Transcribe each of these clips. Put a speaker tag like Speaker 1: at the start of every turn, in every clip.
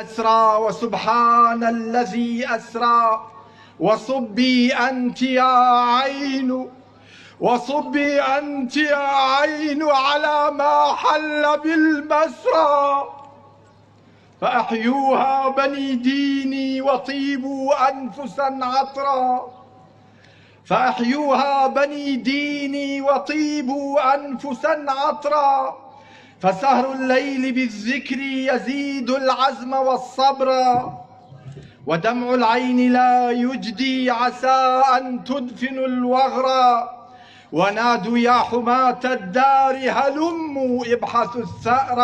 Speaker 1: أسرى وسبحان الذي أسرى وصبي أنت يا عين وصبي أنت يا عين على ما حل بالمسرى فأحيوها بني ديني وطيبوا أنفسا عطرا فأحيوها بني ديني وطيبوا أنفسا عطرا فسهر الليل بالذكر يزيد العزم والصبر ودمع العين لا يجدي عسى أن تدفن الوغر ونادوا يا حماة الدار هلموا ابحثوا الثأر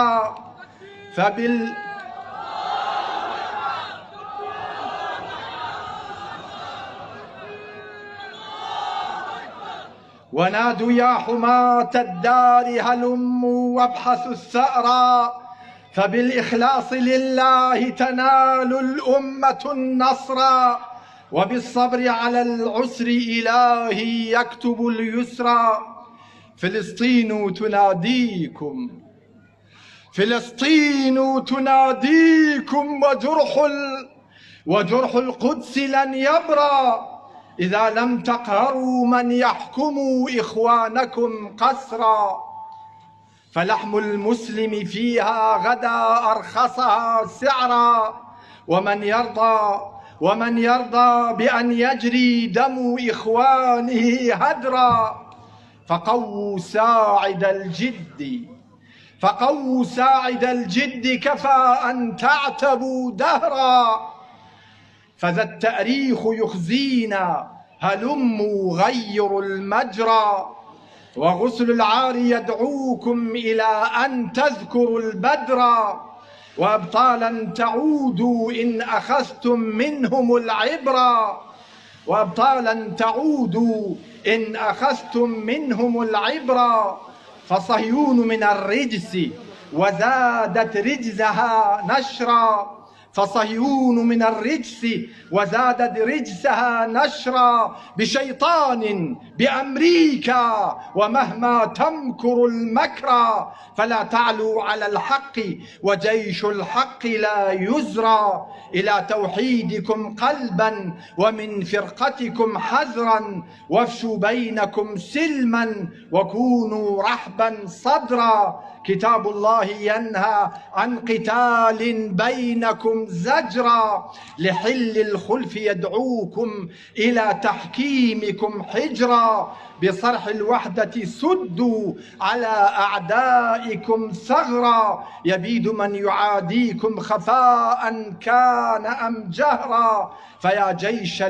Speaker 1: ونادوا يا حماة الدار هلموا وابحثوا الثأر فبالإخلاص لله تنال الأمة النصر وبالصبر على العسر إلهي يكتب اليسر فلسطين تناديكم فلسطين تناديكم وجرح القدس لن يبرى إذا لم تقهروا من يحكم إخوانكم قسرا فلحم المسلم فيها غدا أرخصها سعرا ومن يرضى بأن يجري دم إخوانه هدرا فقووا ساعد الجد كفى أن تعتبوا دهرا فذا التأريخ يخزينا هلموا غيروا المجرى وغسل العار يدعوكم إلى أن تذكروا البدر وأبطالا تعودوا إن أخذتم منهم العبرة فصهيون من الرجس وزادت رجسها نشرا بشيطان بأمريكا ومهما تمكر المكر فلا تعلوا على الحق وجيش الحق لا يزرى إلى توحيدكم قلبا ومن فرقتكم حذرا وافشوا بينكم سلما وكونوا رحبا صدرا كتاب الله ينهى عن قتال بينكم زجرا لحل الخلف يدعوكم إلى تحكيمكم حجرا بصرح الوحدة سدوا على أعدائكم ثغرا يبيد من يعاديكم خفاء كان أم جهرا فيا جيش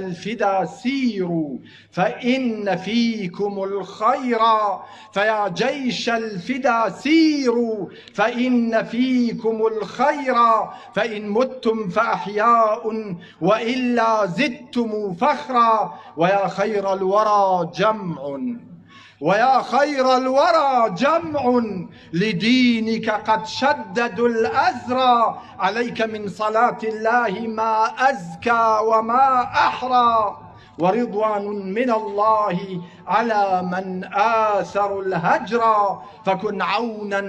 Speaker 1: الفدا سيروا فإن فيكم الخيرا فإن متم فأحياء وإلا زدتم فخرا ويا خير الورى جمع لدينك قد شددوا الأزرى عليك من صلاة الله ما أزكى وما أحرى ورضوان من الله على من آثر الهجر فكن عونا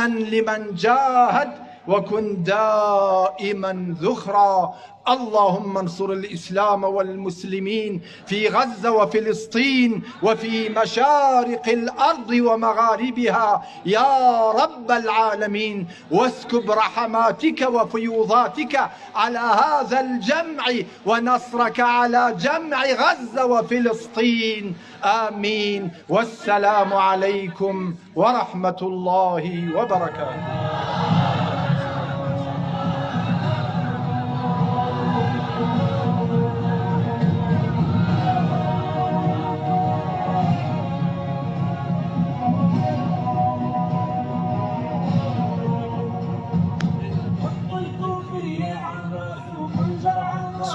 Speaker 1: لمن جاهد وكن دائما ذخرا اللهم انصر الإسلام والمسلمين في غزة وفلسطين وفي مشارق الأرض ومغاربها يا رب العالمين واسكب رحماتك وفيوضاتك على هذا الجمع ونصرك على جمع غزة وفلسطين آمين والسلام عليكم ورحمة الله وبركاته.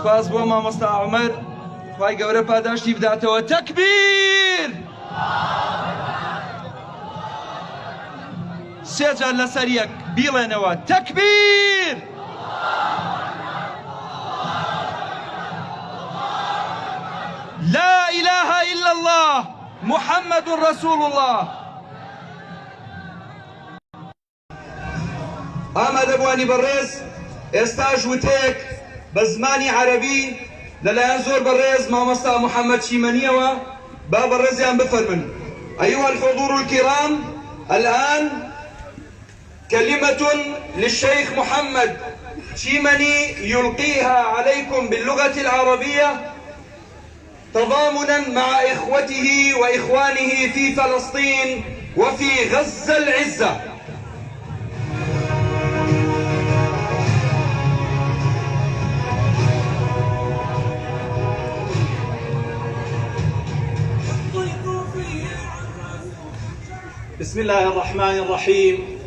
Speaker 2: سپاس بۆ مامۆستا عومەر خوای گەورە پاداشتی بداتەوە. تەکبیر! سێ جار لەسەر یەک بیڵێنەوە تەکبیر! لا إله إلا الله محمد رسول الله. ئامادەبوانی بەڕێز ئێستاش وتەیەک بە زمانی عەرەبی لەلایەن زۆر بەڕێز مامۆستا محەممەد چیمەنیەوە با بەڕێزیان بفەرمن. أيها الحضور الكرام، الآن كلمة للشيخ محمد شيمني يلقيها عليكم باللغة العربية تضامنا مع إخوته وإخوانه في فلسطين وفي غزة العزة.
Speaker 3: بسم الله الرحمن الرحيم.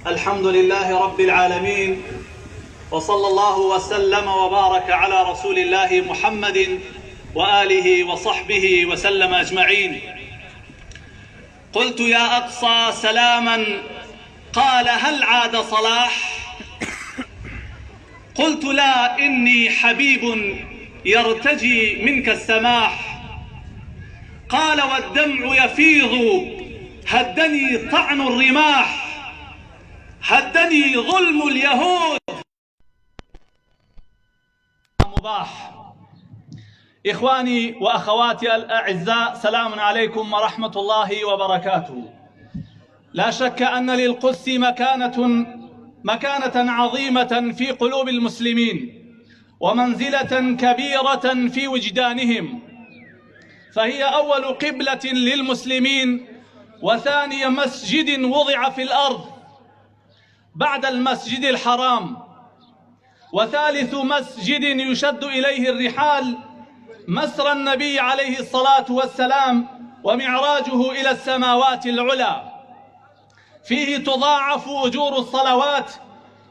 Speaker 3: الحمد لله رب العالمين، وصلى الله وسلم وبارك على رسول الله محمد وآله وصحبه وسلم أجمعين. قلت يا أقصى سلاما، قال هل عاد صلاح؟ قلت لا، إني حبيب يرتجي منك السماح. قال والدمع يفيض، هدني طعن الرماح، هدني ظلم اليهود مباح. إخواني وأخواتي الأعزاء، سلام عليكم ورحمة الله وبركاته. لا شك أن للقدس مكانة عظيمة في قلوب المسلمين ومنزلة كبيرة في وجدانهم، فهي أول قبلة للمسلمين وثاني مسجد وضع في الأرض بعد المسجد الحرام، وثالث مسجد يشد إليه الرحال مسرى النبي عليه الصلاة والسلام ومعراجه إلى السماوات العلى. فيه تضاعف أجور الصلوات،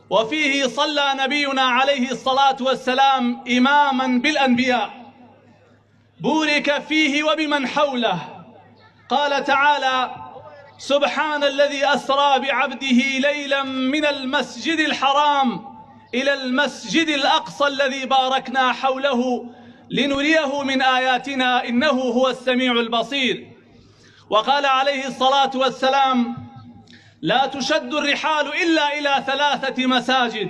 Speaker 3: وفيه صلى نبينا عليه الصلاة والسلام إماما بالأنبياء، بورك فيه وبمن حوله. قال تعالى: سبحان الذي أسرى بعبده ليلا من المسجد الحرام إلى المسجد الأقصى الذي باركنا حوله لنريه من آياتنا إنه هو السميع البصير. وقال عليه الصلاة والسلام: لا تشد الرحال إلا إلى 3 مساجد: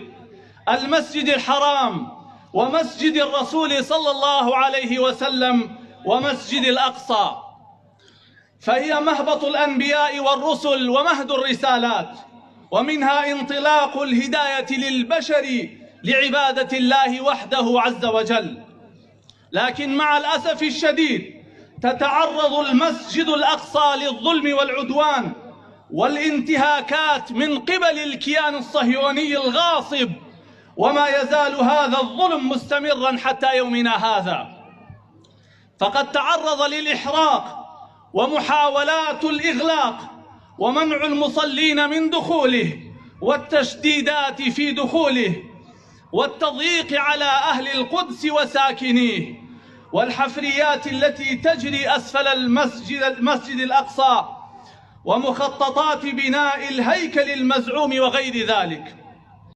Speaker 3: المسجد الحرام، ومسجد الرسول صلى الله عليه وسلم، ومسجد الأقصى. فهي مهبط الأنبياء والرسل ومهد الرسالات، ومنها انطلاق الهداية للبشر لعبادة الله وحده عز وجل. لكن مع الأسف الشديد تتعرض المسجد الأقصى للظلم والعدوان والانتهاكات من قبل الكيان الصهيوني الغاصب، وما يزال هذا الظلم مستمرا حتى يومنا هذا. فقد تعرض للإحراق ومحاولات الإغلاق ومنع المصلين من دخوله، والتشديدات في دخوله، والتضييق على أهل القدس وساكنيه، والحفريات التي تجري أسفل المسجد الأقصى، ومخططات بناء الهيكل المزعوم وغير ذلك.